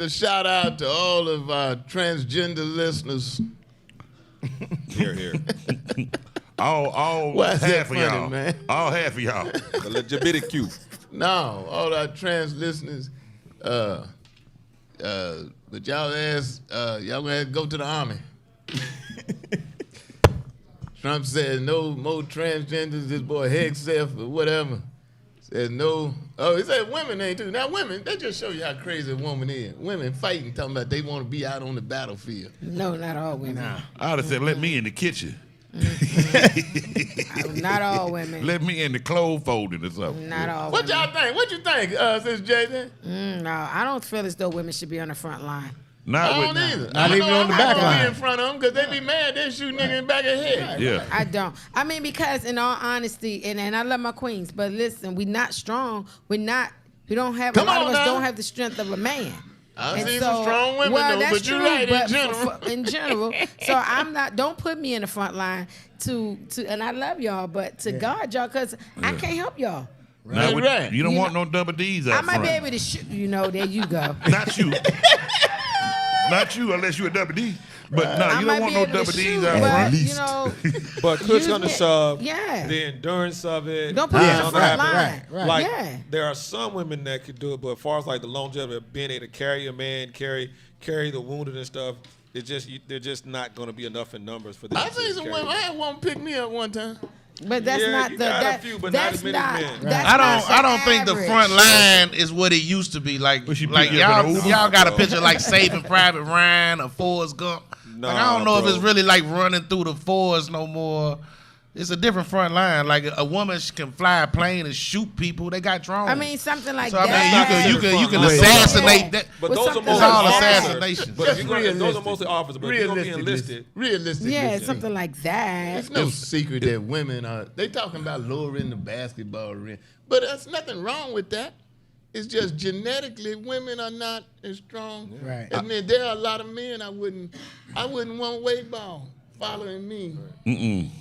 to shout out to all of our transgender listeners. Here. All Why is that half of funny, y'all. man? All half of y'all. The LGBTQ. No, all our trans listeners. But y'all y'all gonna have to go to the army. Trump said no more transgenders. This boy Hegseth or whatever said no. Oh, he said women ain't too. Now women, they just show you how crazy a woman is. Women fighting, talking about they want to be out on the battlefield. No, not all women. I would have said, let me in the kitchen. Not all women. Let me in the clothes folding or something. Not all What women. y'all think? What you think, Sis Jason? No, I don't feel as though women should be on the front line. Not I with don't either. Not even on the back I'm line. be in front of them because they be mad. They shoot nigga in the back of the head. Yeah. I don't. I mean, because in all honesty, and I love my queens, but listen, we not strong. We don't have, Come a lot on of us now. don't have the strength of a man. I've seen some strong women though, but you're right in general. In general. So I'm not, don't put me in the front line to and I love y'all, but to guard y'all, because I can't help y'all. Now, Right. You don't You want know, no double D's out I might front. be able to shoot, there you go. Not you. Not you unless you're a double D. But no, I you might don't want be no able to double shoot, D's out but, front. But push You on the get- shove. yeah. The endurance of it. Don't put me in the something front happen. line. Like Yeah. there are some women that could do it, but as far as like the longevity of being able to carry a man, carry the wounded and stuff, they're just not going to be enough in numbers for them. I seen some women. I had one pick me up one time. But that's Yeah, not you the got a that, few, but not that's as many not men. that's I not don't. I don't think the average. front line is what it used to be. Like But she y'all, pick you up in an Uber? y'all got a picture like Saving Private Ryan or Forrest Gump. Like, I don't know if bro. it's really like running through the forest no more. It's a different front line. Like a woman can fly a plane and shoot people. They got drones. I mean, something like so I that. mean, you can Wait, assassinate yeah. that. But With those are something It's mostly all like that. assassinations. But if you're gonna, those are realistic. mostly officers. But if you're gonna be enlisted, Realistic. Yeah, listen. something like that. It's no secret that women are. They talking about lowering the basketball rim, but there's nothing wrong with that. It's just genetically women are not as strong. Right. I mean, there are a lot of men I wouldn't want Weightball following me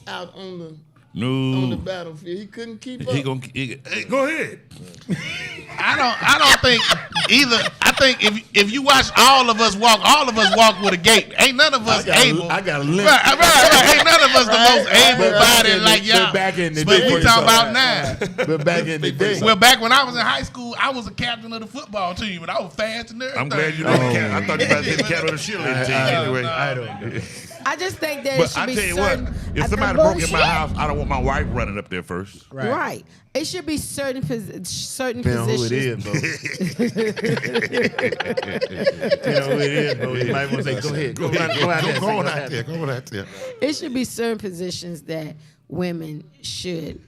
out on the No. battlefield. He couldn't keep up. Hey, go ahead. I don't think either. I think if you watch all of us walk with a gate. Ain't none of us able. I got a limp. Right. Ain't none of us the most able-bodied like y'all. But back in the But day, we talking about now. But back in the day, Well, back when I was in high school, I was a captain of the football team, and I was fast and everything. I'm glad you know the cat. I thought you about to say the cat on the cheerleading team anyway. I don't know. I just think that it But should I be tell you certain. what, I- if somebody but broke in my shit. house, I don't want my wife running up there first. Right. It should be certain certain Depending on who it positions. is, bro. Depending on who it is, bro. You might want to say, go ahead. Go out there. Go on out there. Go on out there. It should be certain positions that women should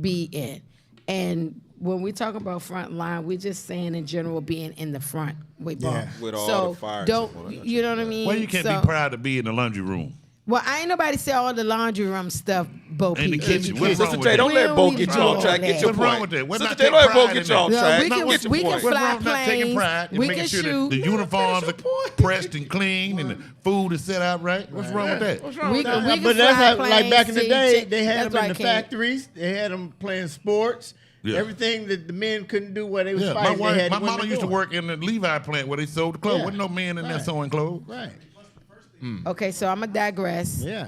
be in. And when we talk about front line, we're just saying in general being in the front. Yeah. With all so the fire don't stuff on it. you know what I mean? Well, you can't So- be proud to be in the laundry room. Well, I ain't nobody say all the laundry room stuff, Bo In the Peep. kitchen. What's Sister wrong with J, that? don't let Bo We get don't you do off all track. that. Get your What's wrong point. with that? Why Sister not J, take don't let Bo pride get in you off that? Well, track. we can- Get your we point. can What's fly wrong with not taking planes. pride and We making can sure shoot. that the uniforms are pressed and clean and the food is set out right? What's wrong with that? What's wrong We with can- that? we But that's fly how, like back in the planes, day, see, they had that's them why in I the can't. factories. They had them playing sports. Yeah. Everything that the men couldn't do while they was Yeah, fighting, my they had my the women mama used to doing. work in the Levi plant where they sold the clothes. Yeah. Wasn't no man in there Right. sewing clothes. Right. Okay, so I'm gonna digress. Yeah.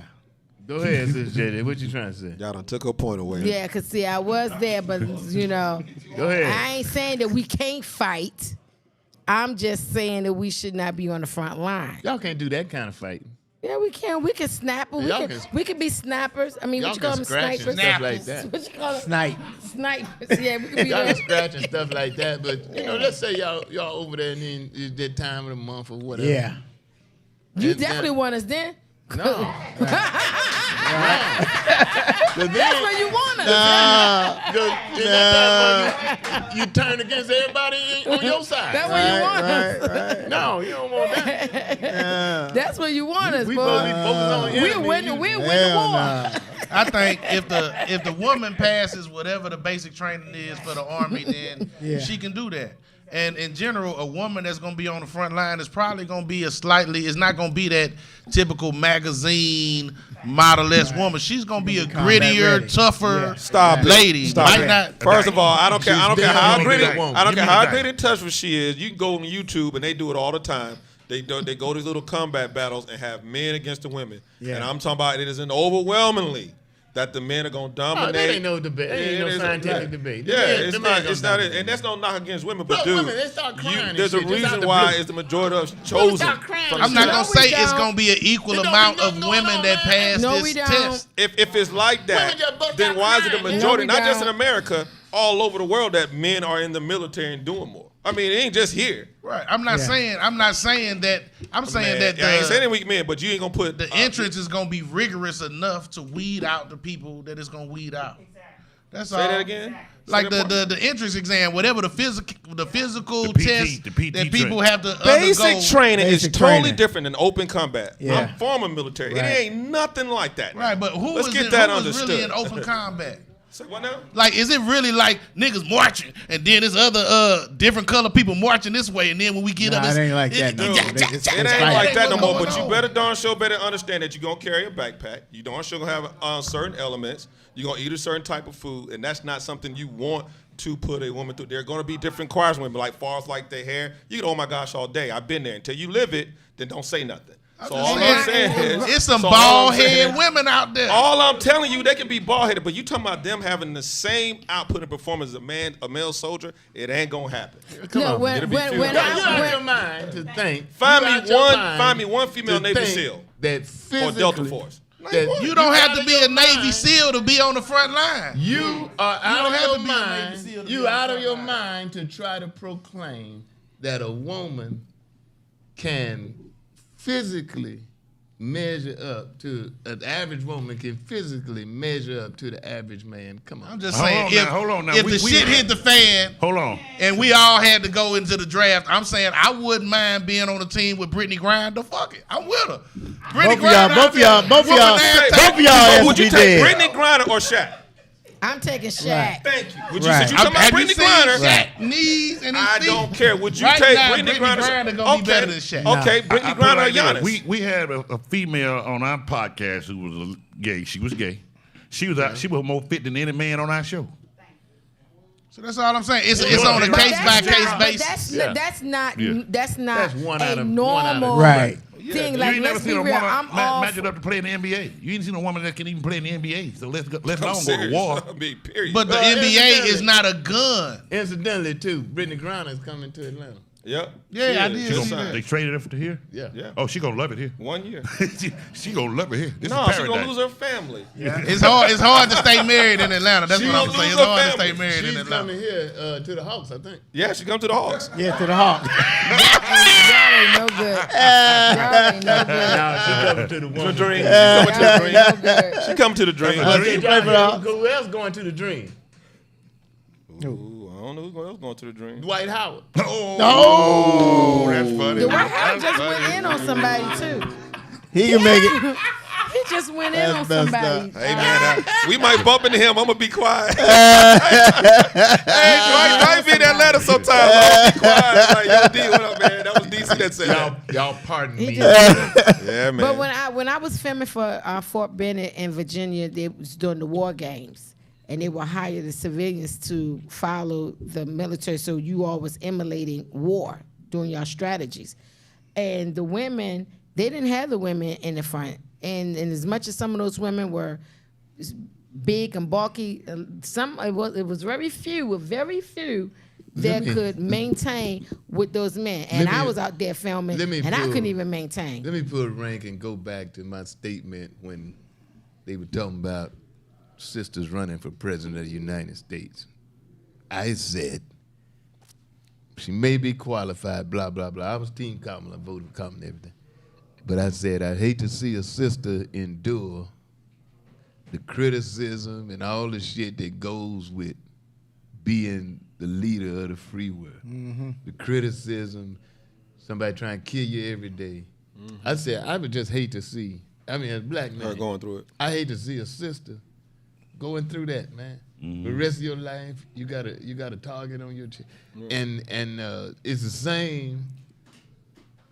Go ahead, Sis JD. What you trying to say? Y'all done took her point away. Yeah, cause see, I was there, but Go ahead. I ain't saying that we can't fight. I'm just saying that we should not be on the front line. Y'all can't do that kind of fighting. Yeah, we can. We can snap. We Y'all can. can- We can be snappers. I mean, Y'all what you call can them? scratch and Snipers. stuff like that. What you call them? Snipe. Snipers. Yeah, we can be Y'all there. can scratch and stuff like that, but let's say y'all over there and then it's that time of the month or whatever. Yeah. You And- definitely want us then. No. That's where you want us. You turn against everybody on your side. That's where you want us. Right. No, you don't want that. That's where you want us, We supposed to be boy. focused on We're enemy. winning. We're winning the Hell war. nah. I think if the woman passes whatever the basic training is for the army, then Yeah. she can do that. And in general, a woman that's gonna be on the front line is probably gonna be it's not gonna be that typical magazine model-esque woman. She's gonna be a grittier, ready. tougher Stop lady. Stop Might it. not. First of all, I don't care how definitely gritty, that woman. I don't Give care me how the gritty and touchful she is. You can go on YouTube and they do it all the time. They go to these little combat battles and have men against the women. Yeah. And I'm talking about it is overwhelmingly that the men are gonna dominate. that ain't no debate. That ain't no scientific debate. Yeah, it's The men not. It's gonna not. dominate. And that's no knock against women, but But dude, women, they start crying and there's a shit, just out reason the why blue. it's the majority of chosen. start crying from and the I'm not No, gonna start. say we it's don't. gonna be an equal It don't amount be of nothing women going that on, man. pass No, this we don't. test. If it's like that, Women just bust then out why is it the crying. majority, No, we not just in don't. America, all over the world, that men are in the military and doing more? I mean, it ain't just here. Right. I'm not saying that. I'm saying that I ain't saying the, weak men, but you ain't gonna put the entrance is gonna be rigorous enough to weed out the people that it's gonna weed out. That's all. Say that again. Like Say that part. the entrance exam, whatever the physical The PT test the PT that people training. have to Basic undergo. training is Basic totally training. different than open combat. Yeah. I'm former military. Right. It ain't nothing like that. Right, but who Let's is get in, that who is understood. really in open combat? Say what now? Like, is it really like niggas marching and then there's other different color people marching this way, and then when we get Nah, up, it ain't like that no more. It ain't like that no more. But you better darn sure better understand that you're gonna carry a backpack. You darn sure gonna have certain elements. You're gonna eat a certain type of food, and that's not something you want to put a woman through. There are gonna be different requirements, women, like far as like their hair. You can, oh my gosh, all day. I've been there. Until you live it, then don't say nothing. So all I'm saying is, it's some so all I'm bald saying- head women out there. All I'm telling you, they can be bald headed, but you talking about them having the same output and performance as a male soldier, it ain't gonna happen. No, when It'll be few. when You out your I mind to think. Find you me out your one- mind find me one female to Navy think SEAL that or physically, Delta Force. that You don't have out to of be your a Navy mind. SEAL to be on the front line. You are out don't of have your to be a Navy SEAL mind. to You be on out the of your front line. mind to try to proclaim that a woman can physically measure up to an average woman can physically measure up to the average man. Come on. I'm just Hold saying, on if, now, hold on now. if We- the we shit had- hit the fan Hold on. and we all had to go into the draft, I'm saying I wouldn't mind being on a team with Brittany Griner. Fuck it, I'm with her. Brittany Both of y'all, Griner both of y'all, out both of there y'all, whooping ass, both of y'all has Would to you be take dead. Brittany Griner or Shaq? I'm taking Shaq. Thank you. Would you Right. since you talking about Have you Brittany seen Griner? Shaq knees and his I feet? don't care. Would you Right take now, Brittany Brittany Griner? Griner gonna be better than Shaq. Okay, Brittany I put it Griner or like this. Giannis? We had a female on our podcast who was gay. She was gay. She was out. She was more fit than any man on our show. So that's all I'm saying. It's on a But case by That's case not- basis. That's not Yeah. that's not That's one out a of- normal Right. thing. You Like, ain't never let's be seen a real. woman I'm all match it up to play in the NBA. You ain't seen a woman that can even play in the NBA. So let's I'm not go to serious. war. I mean, period. But the Well, NBA is incidentally- not a gun. Incidentally, too, Brittany Griner is coming to Atlanta. yep. Yeah, I She did is. see She'll that. sign. They traded her to here. Yeah. Yeah. Oh, she gonna love it here. 1 year. she gonna love it here. This No, is she's paradise. gonna lose her family. It's hard to stay married in Atlanta. That's She what I'm gonna saying. It's lose her hard to family. stay married in She's Atlanta. coming here to the Hawks, I think. Yeah, she come to the Hawks. Yeah, to the Hawk. y'all ain't no good. Y'all ain't no good. Nah, she coming to the To the woman. dream. Y'all She come to the ain't dream. no good. She come to the dream. Did play y'all for the hear Hawks? who else going to the dream? Ooh, I don't know who else going to the dream. Dwight Howard. Oh, that's funny. The White House That's just funny. went in on somebody too. He can make it. He just went in That's on messed somebody. up. Hey man, we might bump into him. I'm gonna be quiet. hey, Dwight be in Atlanta sometimes. I'm gonna be quiet. Like, yo, D, what up, man? That was DC that said Y'all pardon He me. just- that. Yeah, man. But when I was filming for Fort Benning in Virginia, they was during the war games, and they would hire the civilians to follow the military. So you all was emulating war, doing your strategies, and the women, they didn't have the women in the front. And as much as some of those women were big and bulky, it was very few that could maintain with those men. And I was out there filming, and I couldn't even maintain. Let me put a rank and go back to my statement when they were talking about sisters running for president of the United States. I said, she may be qualified, blah, blah, blah. I was Team Kamala, voted for Kamala and everything. But I said, I'd hate to see a sister endure the criticism and all the shit that goes with being the leader of the free world. Mm-hmm. The criticism, somebody trying to kill you every day. I said, I would just hate to see, I mean, as a black man, Her going through it. I hate to see a sister going through that, man. The rest of your life, you got a target on your chest. And it's the same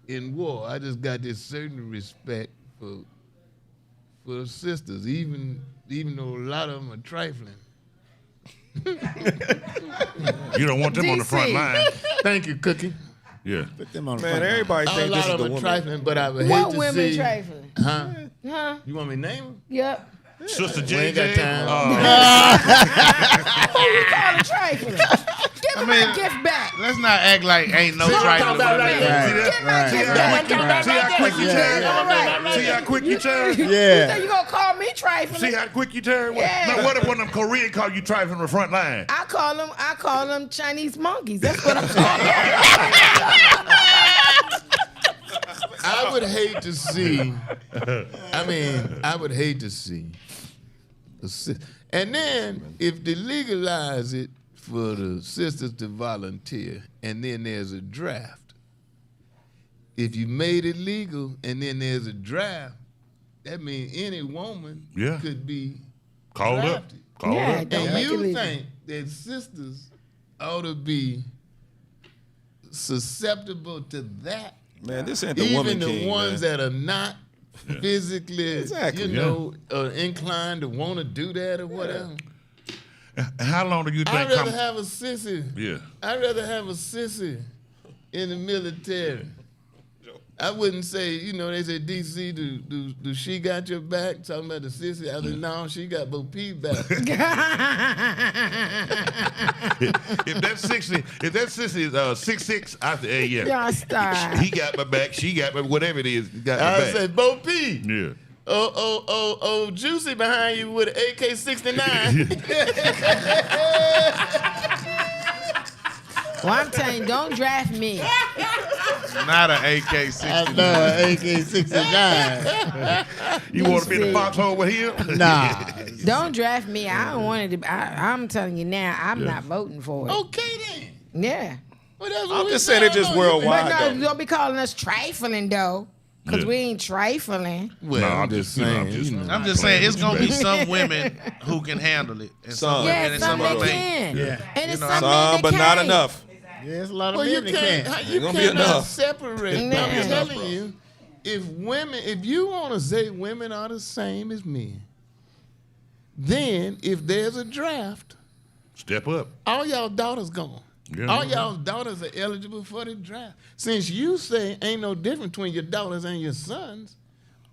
in war. I just got this certain respect for sisters, even though a lot of them are trifling. You don't want them on the front DC. line. Thank you, Cookie. Yeah. Put them on the Man, front line. everybody A think lot this is of the them are woman. trifling, but I would hate What to women see. trifling? Huh? Huh? You want me to name them? Yep. Sister We ain't got JJ. time. Who you calling trifling? Give me my gift back. Let's not act like ain't no See what I'm trifling. talking about with right that. there? See that? Give my gift back. See how quick you turn? All right. See how quick you turn? You Yeah. think you gonna call me trifling? See how quick you turn? Yeah. Now, what if one of them Korean call you trifling from the front line? I call them Chinese monkeys. That's what I'm calling them. I would hate to see. I would hate to see. And then if they legalize it for the sisters to volunteer, and then there's a draft. If you made it legal, and then there's a draft, that means any woman Yeah. could be Called up. drafted. Called Yeah, up. don't And make it you legal. think that sisters ought to be susceptible to that? Man, this ain't the Even woman the king, ones man. that are not physically, Exactly. inclined to want to do that or whatever. How long do you think? I'd rather have a sissy. Yeah. I'd rather have a sissy in the military. I wouldn't say, they say, DC, do she got your back? Talking about the sissy. I said, no, she got both P back. If that's 60, if that sissy is 6'6", I say, hey, yeah. Y'all stop. He got my back. She got my whatever it is. He got my I back. said, Bo P. Yeah. Oh, Juicy behind you with an AK-69. Well, I'm telling you, don't draft me. Not an AK-69. AK-69. You want to be in the foxhole with him? Nah. Don't draft me. I don't want it to. I'm telling you now, I'm not voting for it. Okay then. Yeah. Well, that's what I'm we just saying it saying, just though. worldwide. But no, though. don't be calling us trifling though, because Yeah. we ain't trifling. Well, No, I'm just saying. I'm just saying it's gonna be some women who can handle it, and some Some. women Yeah, and some some that of them. can. Yeah. And it's know, some men Some, that but not can't. enough. Yeah, there's a lot of Well, you men that can't. can't. You gonna be cannot enough. separate. Ain't gonna be I'm enough, telling you, if you want to say women are the same as men, then if there's a draft, Step up. all y'all daughters gone. Yeah. All y'all daughters are eligible for the draft. Since you say ain't no difference between your daughters and your sons,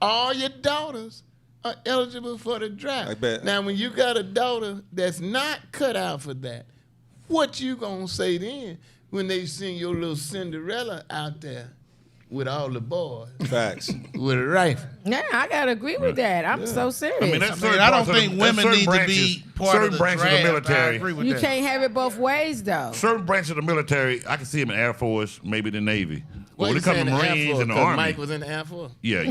all your daughters are eligible for the draft. I bet. Now, when you got a daughter that's not cut out for that, what you gonna say then when they sing your little Cinderella out there with all the boys Facts. with a rifle? Yeah, I gotta agree with that. I'm so serious. I mean, that's certain I don't parts of think the- women certain need to branches- be part certain of the branches draft. of the military. I agree with you that. can't have it both ways though. Certain branches of the military, I can see them in Air Force, maybe the Navy. But when you it comes to saying the Air Marines Force? and the 'Cause Army, Mike was in the Air Force. yeah,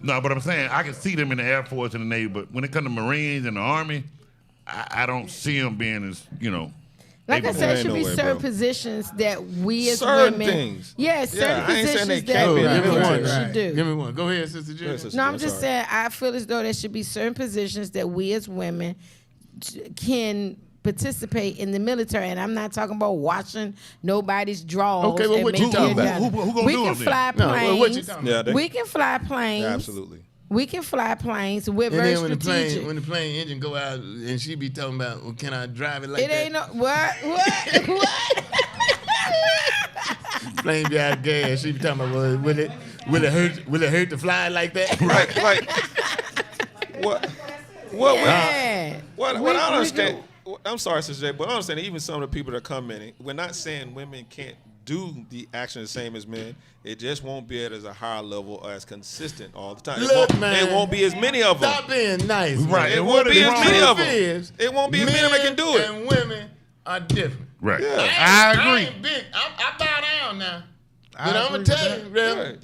No, but I'm saying I can see them in the Air Force and the Navy, but when it comes to Marines and the Army, I don't see them being as, Like I able- said, it Ain't should no be way, certain bro. positions that we as Certain women. things. Yeah, certain I ain't saying they positions that can't be. we Give me women one. should do. Give me one. Go ahead, Sister Judy. Yes, sister. No, I'm That's just all saying I feel as though there should be certain positions that we as women can participate in the military, and I'm not talking about washing nobody's drawers. Okay, well, and what you making talking it about? done. Who gonna we do can it then? fly No, planes. well, what you talking Yeah, they, We can fly planes. absolutely. We can fly planes. We're And very then when strategic. the plane engine go out and she be talking about, well, can I drive it like it that? ain't no what. Plane be out of gas. She be talking about, well, will it hurt to fly like that? Right, like what? Yeah. What We- I don't we understand. I'm sorry, Sister J, but I understand even some of the people that are commenting. We're not saying women can't do the action the same as men. It just won't be at as a higher level or as consistent all the time. Look, man. It won't be as many of them. Stop being nice. Right. It And won't what be is as wrong? many of Truth them. is, It won't be as many of them that can do it. And women are different. Right. Yeah. I agree. I ain't big. I bow down now. I But I'm agree gonna with tell you, bro, Right.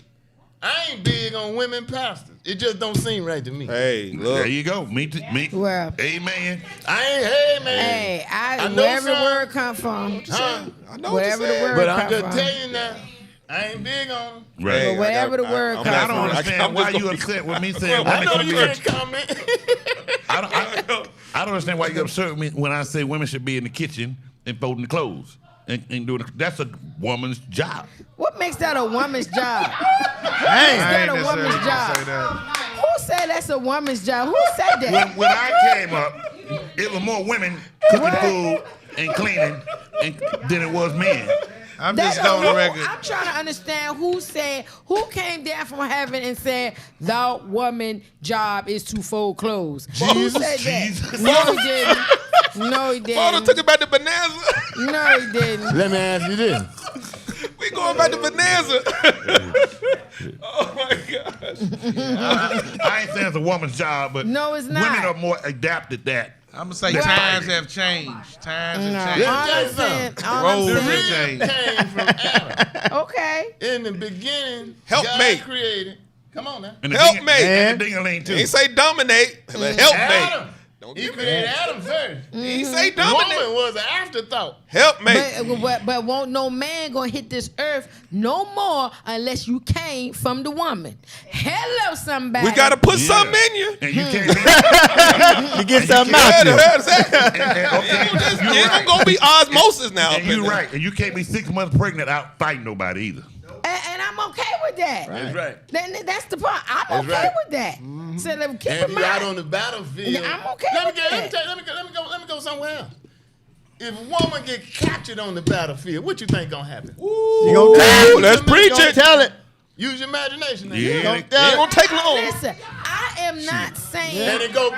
I ain't big on women pastors. It just don't seem right to me. Hey, There look. you go. Me. Well, Amen. I ain't, hey man. hey, I know wherever the some. word come from, Huh? I know wherever what the you're word But come I'm just from. telling you now, I ain't big on them. Right. Hey, But whatever the word I'm comes I not don't gonna- understand I'm why just you gonna- upset with me saying I women know can you be. can't comment. I don't understand why you upset me when I say women should be in the kitchen and folding the clothes and doing. That's a woman's job. What makes that a woman's job? I that ain't a woman's necessarily job? say that. Who said that's a woman's job? Who said that? When I came up, it was more women cooking food and cleaning than it was men. I'm just on the record. I'm trying to understand who came down from heaven and said the woman's job is to fold clothes. Who said Jesus. that? No, he didn't. No, he Father didn't. took it back to Bonanza. No, he didn't. Let me ask you this. We going back to Bonanza. Oh my gosh. I ain't saying it's a woman's job, but No, it's not. women are more adapted that. I'm gonna say Right. times have changed. Times No, have Yeah. changed. all I'm Roles The have saying, reason changed. came from Adam. okay. In the beginning, Helpmate. God created. Come on now. And the Helpmate. And the ding-a-ling too. He ain't say dominate, but help Adam. me. Don't He do created that. Adam first. He ain't say The woman dominate. was an afterthought. Help me. But won't no man gonna hit this earth no more unless you came from the woman. Hello, somebody. We gotta put something in you. And you can't. You get something Yeah, out you. that's it. Okay, It ain't gonna be osmosis now. and you're right. And you can't be 6 months pregnant out fighting nobody either. And I'm okay with that. That's right. That's the part. I'm That's okay right. with that. So let me keep And in if you're out mind. on the battlefield, Yeah, I'm okay let me with get, that. let me go somewhere else. If a woman get captured on the battlefield, what you think gonna happen? You gonna tell Ooh, it. let's preach You gonna it. tell it. Use your imagination. Now. Yeah. Don't It tell ain't it. gonna take long. Listen, I am not saying. And it go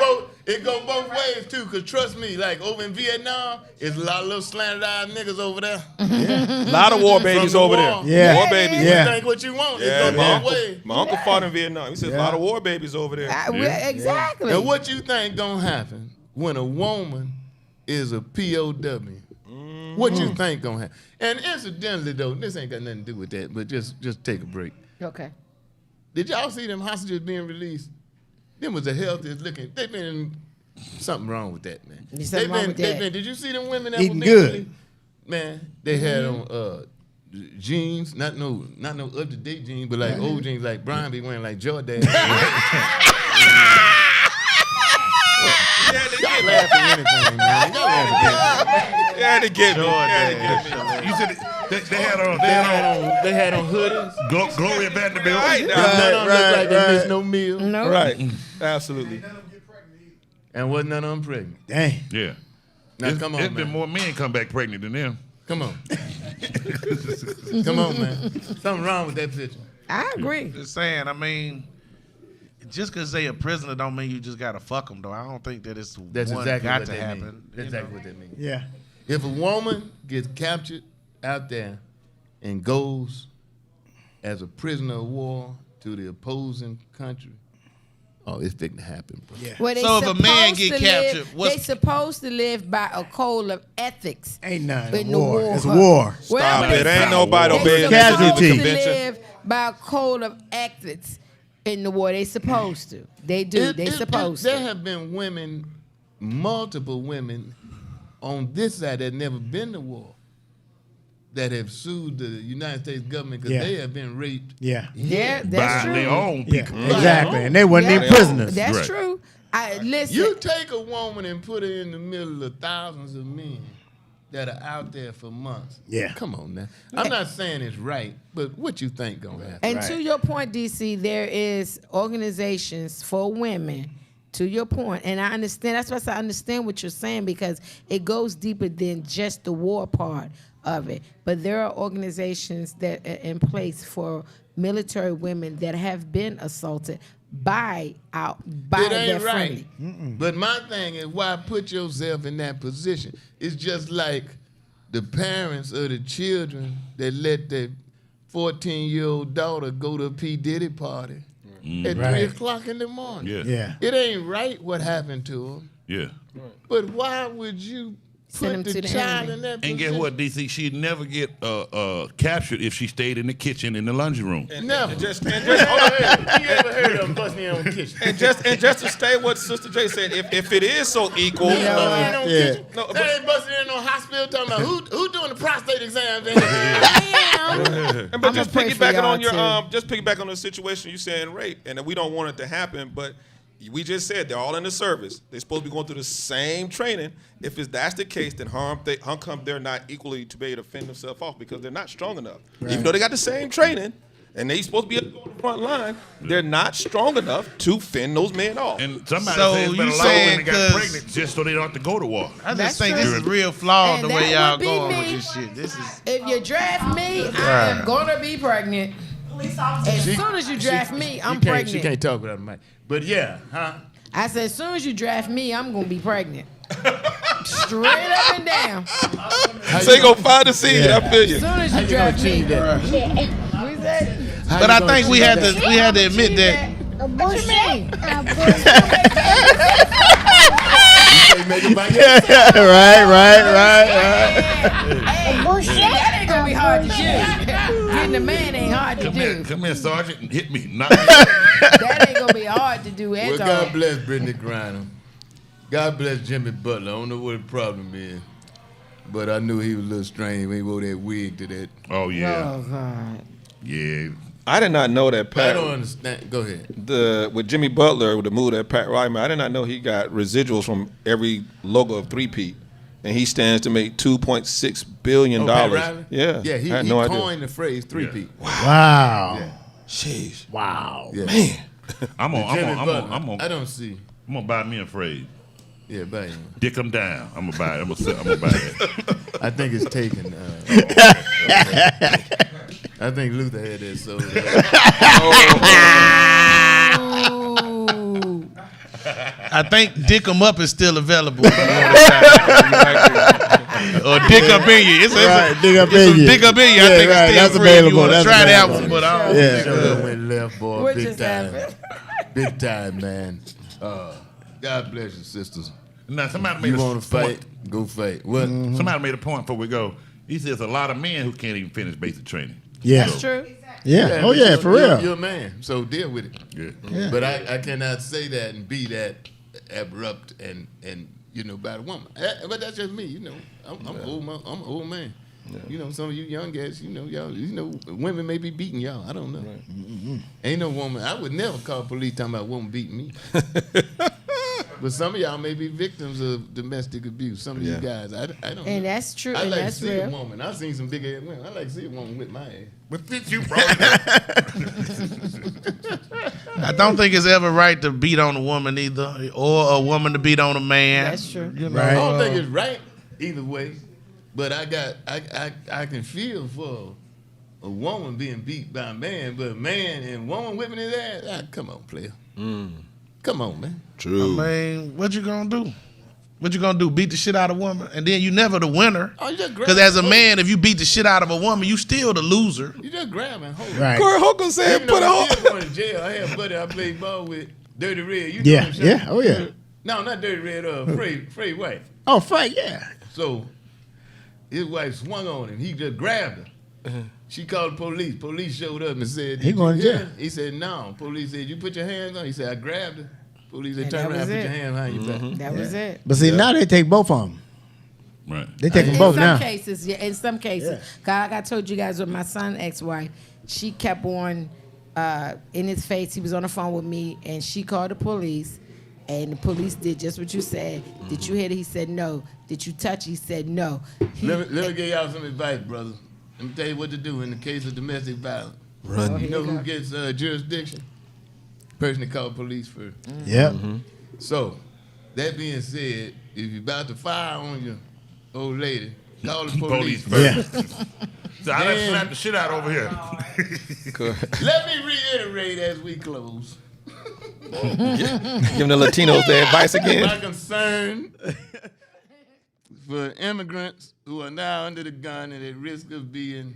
both ways too. Cause trust me, like over in Vietnam, it's a lot of little slanted eyed niggas over there. A lot of war babies the over war. there. Yeah. War babies. You Yeah. think what you want. Yeah, It's my go uncle, both ways. my uncle fought in Vietnam. He said a lot of war babies over there. Exactly. And what you think gonna happen when a woman is a POW? What you think gonna happen? And incidentally though, this ain't got nothing to do with that, but just take a break. Okay. Did y'all see them hostages being released? Them was the healthiest looking. They been something wrong with that, man. There's something wrong with that. Did you see them women that Eating were being good. released? Man, they had on jeans, not no up to date jeans, but like old jeans, like Brian be wearing like Jordan. Y'all laugh at anything, man. Y'all laugh at anything. You had to get me. You had to get me. You said they had on They had on hoodies. Gloria Vanderbilt. Right now. None of them looked like they right. missed no meal. No. Right. Absolutely. And wasn't none of them pregnant. Dang. Yeah. Now come on, It's been man. more men come back pregnant than them. Come on. Come on, man. Something wrong with that picture. I agree. Just saying. I mean, just because they a prisoner don't mean you just gotta fuck them though. I don't think that it's That's one exactly got what to that happen. means. That's exactly what that means. Yeah. If a woman gets captured out there and goes as a prisoner of war to the opposing country, oh, it's fixing to happen, bro. Yeah. Well, they So if a man supposed get to captured, live, what's- they supposed to live by a code of ethics. Ain't nothing. In the War. war. It's war. Stop they it. Ain't say- nobody they obeying supposed the Casualty. to convention. live by a code of ethics in the war. They supposed to. They do. They supposed There to. have been women, multiple women, on this side that never been to war, that have sued the United States government because Yeah. they have been raped. Yeah. Yeah, that's By true. their own Yeah. people. Exactly. And they wasn't Yeah. even prisoners. That's Right. true. Listen. You take a woman and put her in the middle of thousands of men that are out there for months. Yeah. Come on now. I'm not saying it's right, but what you think gonna happen? And to your point, DC, there is organizations for women. To your point, and I understand. That's why I say I understand what you're saying because it goes deeper than just the war part of it. But there are organizations that are in place for military women that have been assaulted by It their ain't right. friendly. But my thing is, why put yourself in that position? It's just like the parents of the children that let their 14-year-old daughter go to a P. Diddy party at 3 o'clock in the morning. Yeah. Yeah. It ain't right what happened to them. Yeah. But why would you Send put them the to the child enemy. in that And position? guess what, DC? She'd never get captured if she stayed in the kitchen in the laundry room. Never. And just You ever heard of busting in on kitchen? And just to stay what Sister J said, if it is so equal, Busting in on Yeah. kitchen? No, They but- ain't busting in on hospital talking about who doing the prostate exams. and but I'ma just pray for piggybacking y'all, on your too. just piggyback on the situation you saying rape, and that we don't want it to happen, but we just said they're all in the service. They're supposed to be going through the same training. If that's the case, then how come they're not equally to be able to fend themselves off because they're not strong enough? Right. Even though they got the same training and they supposed to be on the front line, they're not strong enough to fend those men off. And somebody says it's been a lot of women got pregnant just so they don't have to go to war. I just think this is real flawed the way y'all going with this shit. If you draft me, I am gonna be pregnant. As soon as you draft me, I'm pregnant. She can't talk without a mic. But yeah, huh? I said, as soon as you draft me, I'm gonna be pregnant. Straight up and down. So you gonna find the seed. I feel you. As soon as you draft me, but I think we had to admit that. What you mean? Right. That ain't gonna be hard to do. Getting a man ain't hard to do. Come here, Sergeant, and hit me. That ain't gonna be hard to do at all. God bless Brittany Griner. God bless Jimmy Butler. I don't know what the problem is, but I knew he was a little strange when he wore that wig to that. Oh, yeah. Oh, God. Yeah. I did not know that Pat. I don't understand. Go ahead. With Jimmy Butler, with the move that Pat Ryman, I did not know he got residuals from every logo of 3P. And he stands to make $2.6 billion. Pat Riley? Yeah. Yeah, he coined the phrase 3P. Wow. Yeah. Jeez. Wow. Yeah. Man. I don't see. I'm gonna buy me a phrase. Yeah, buy him. Dick 'em down. I'm gonna buy it. I'm gonna buy it. I think it's taken. I think Luther had that sold. I think Dick 'em Up is still available. Or Dick Up in You. It's Dick Up in You. Dick Up in You. I think it's still that's free. available. You want to That's try that available. one, but I don't Should have went left, boy. What Big just time. happened? Big time, man. God bless you, sisters. Now, somebody made You a want to point. fight? Go fight. What? Somebody made a point before we go. He says a lot of men who can't even finish basic training. Yeah. That's true. Yeah. Oh, yeah, for real. You're a man, so deal with it. Yeah. But I cannot say that and be that abrupt and about a woman. But that's just me, I'm an old man. Yeah. Some of you young guys, y'all, women may be beating y'all. I don't know. Right. Mm-hmm. Ain't no woman. I would never call police talking about a woman beating me. But some of y'all may be victims of domestic abuse. Some of you guys, I don't know. And that's true. I and like that's to see real. a woman. I've seen some big ass women. I like to see a woman with my ass. But since you brought it up. I don't think it's ever right to beat on a woman either, or a woman to beat on a man. That's true. Right. I don't think it's right either way. But I can feel for a woman being beat by a man, but a man and woman whipping his ass. Come on, player. Come on, man. True. I mean, what you gonna do? What you gonna do? Beat the shit out of a woman, and then you never the winner. Oh, you just grab Because as a her. man, if you beat the shit out of a woman, you still the loser. You just grab and hold her. Right. Corey Holcomb said, Even put though a I'm hold. still going to jail. I had a buddy I played ball with, Dirty Red. You know Yeah. him, Sean? Yeah. Oh, yeah. No, not Dirty Red. Frey White. Oh, fight. Yeah. So his wife swung on him. He just grabbed her. She called the police. Police showed up and said, He going to jail. He said, no. Police said, you put your hands on her? He said, I grabbed her. Police said, And turn that around, was put it. your hands behind your back. That was it. But see, now they take both of them. Right. They take them In both some now. cases, yeah. In some cases, like I told you guys with my son's ex-wife, she kept on in his face. He was on the phone with me, and she called the police, and the police did just what you said. Did you hit it? He said no. Did you touch? He said no. Let me give y'all some advice, brother. Let me tell you what to do in the case of domestic violence. Run. You know who gets jurisdiction? Person that called police first. Yep. So, that being said, if you're about to fire on your old lady, call the police. Police first. Yeah. So I done slapped the shit out over here. Let me reiterate as we close. Giving the Latinos their advice again. My concern for immigrants who are now under the gun and at risk of being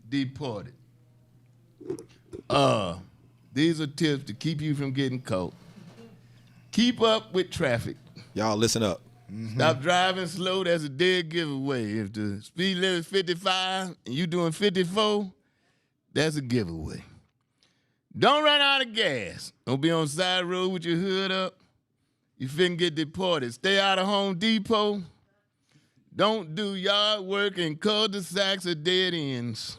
deported. These are tips to keep you from getting caught. Keep up with traffic. Y'all listen up. Stop driving slow. That's a dead giveaway. If the speed limit is 55 and you doing 54, that's a giveaway. Don't run out of gas. Don't be on the side road with your hood up. You finna get deported. Stay out of Home Depot. Don't do yard work in cul-de-sacs or dead ends.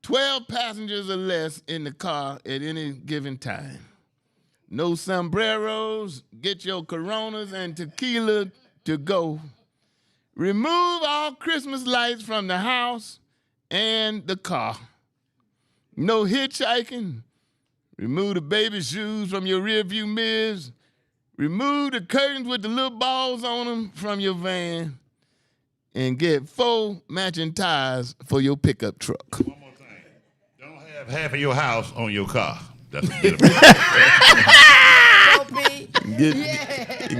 12 passengers or less in the car at any given time. No sombreros. Get your Coronas and tequila to go. Remove all Christmas lights from the house and the car. No hitchhiking. Remove the baby shoes from your rearview mirrors. Remove the curtains with the little balls on them from your van. And get 4 matching tires for your pickup truck. One more thing. Don't have half of your house on your car. That's a bit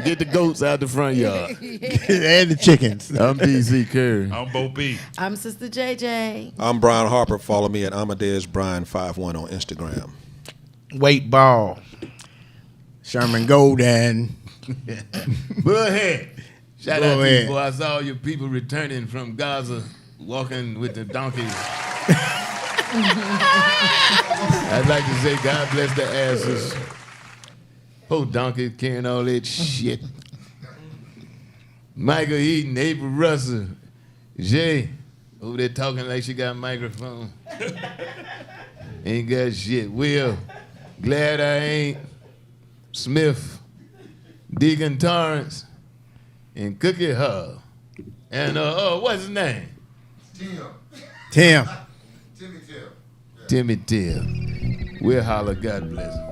Get the goats out the front yard. And the chickens. I'm BC Curry. I'm Bo B. I'm Sister JJ. I'm Brian Harper. Follow me at Amadeus Brian51 on Instagram. Weightball. Sherman Golden. Bullhead. Shout out Go to you, ahead. boy. I saw your people returning from Gaza, walking with the donkeys. I'd like to say God bless the asses. Poor donkeys carrying all that shit. Michael Eaton, April Russell, Jay, over there talking like she got a microphone. Ain't got shit. Will, glad I ain't. Smith, Deacon Torrence, and Cookie Hub. And what's his name? Tim. Timmy Till. We'll holler. God bless.